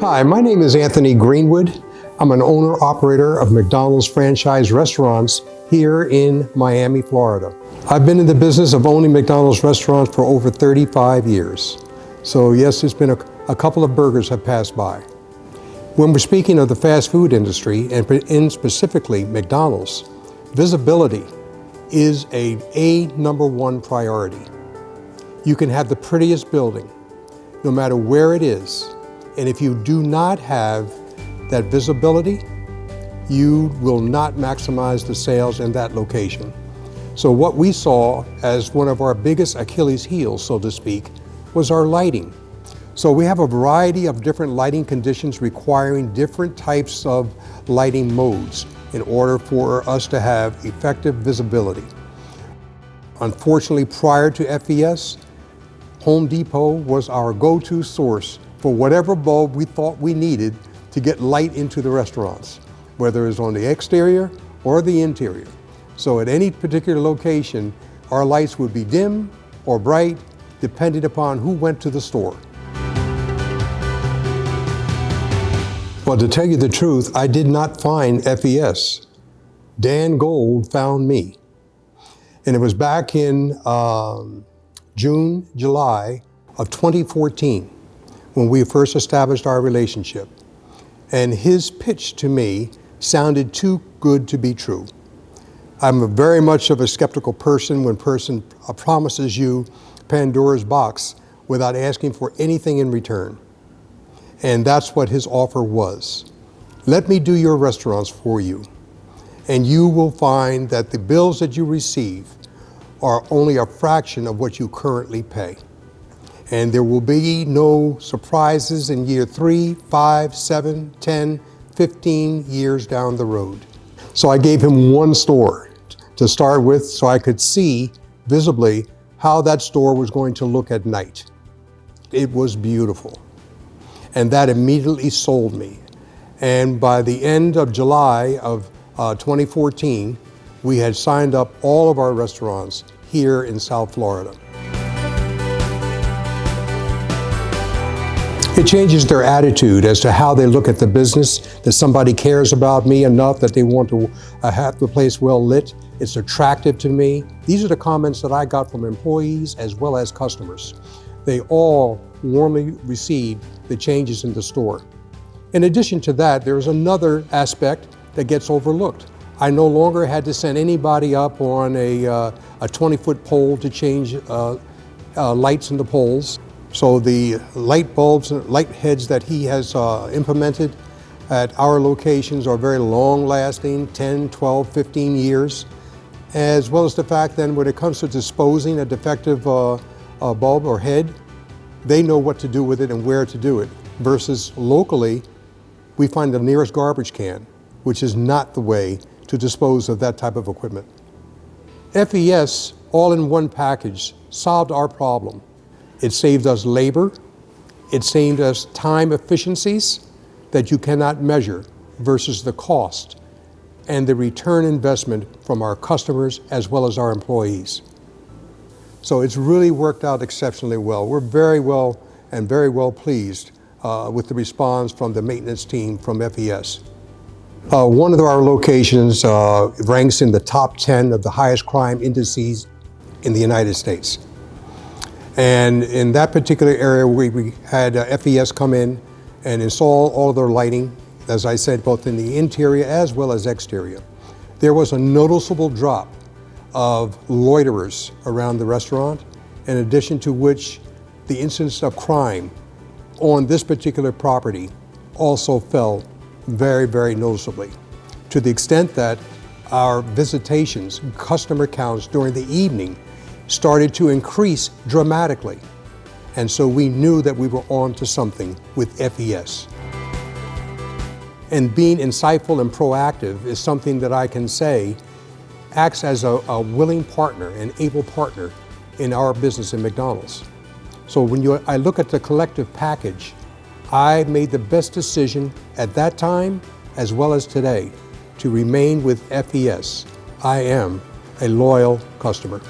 Hi, my name is Anthony Greenwood. I'm an owner-operator of McDonald's franchise restaurants here in Miami, Florida. I've been in the business of owning McDonald's restaurants for over 35 years. So yes, it's been a couple of burgers have passed by. When we're speaking of the fast food industry, and in specifically McDonald's, visibility is a number one priority. You can have the prettiest building, no matter where it is, and if you do not have that visibility, you will not maximize the sales in that location. So what we saw as one of our biggest Achilles heels, so to speak, was our lighting. So we have a variety of different lighting conditions requiring different types of lighting modes in order for us to have effective visibility. Unfortunately, prior to FES, Home Depot was our go-to source for whatever bulb we thought we needed to get light into the restaurants, whether it's on the exterior or the interior. So at any particular location, our lights would be dim or bright, depending upon who went to the store. Well, to tell you the truth, I did not find FES. Dan Gold found me. And it was back in June, July of 2014 when we first established our relationship. And his pitch to me sounded too good to be true. I'm very much of a skeptical person when a person promises you Pandora's box without asking for anything in return. And that's what his offer was. Let me do your restaurants for you, and you will find that the bills that you receive are only a fraction of what you currently pay. And there will be no surprises in year 3, 5, 7, 10, 15 years down the road. So I gave him one store to start with so I could see visibly how that store was going to look at night. It was beautiful. And that immediately sold me. And by the end of July of 2014, we had signed up all of our restaurants here in South Florida. It changes their attitude as to how they look at the business, that somebody cares about me enough that they want to have the place well lit. It's attractive to me. These are the comments that I got from employees as well as customers. They all warmly received the changes in the store. In addition to that, there's another aspect that gets overlooked. I no longer had to send anybody up on a 20-foot pole to change lights in the poles. So the light bulbs, light heads that he has implemented at our locations are very long-lasting, 10, 12, 15 years, as well as the fact that when it comes to disposing a defective bulb or head, they know what to do with it and where to do it, versus locally, we find the nearest garbage can, which is not the way to dispose of that type of equipment. FES, all in one package, solved our problem. It saved us labor, it saved us time efficiencies that you cannot measure versus the cost and the return investment from our customers as well as our employees. So it's really worked out exceptionally well. We're very well pleased with the response from the maintenance team from FES. One of our locations ranks in the top 10 of the highest crime indices in the United States. And in that particular area, we had FES come in and install all of their lighting, as I said, both in the interior as well as exterior. There was a noticeable drop of loiterers around the restaurant, in addition to which the incidence of crime on this particular property also fell very noticeably, to the extent that our visitations, customer counts during the evening started to increase dramatically. And so we knew that we were on to something with FES. And being insightful and proactive is something that I can say acts as a willing partner, an able partner in our business in McDonald's. So when I look at the collective package, I made the best decision at that time as well as today to remain with FES. I am a loyal customer.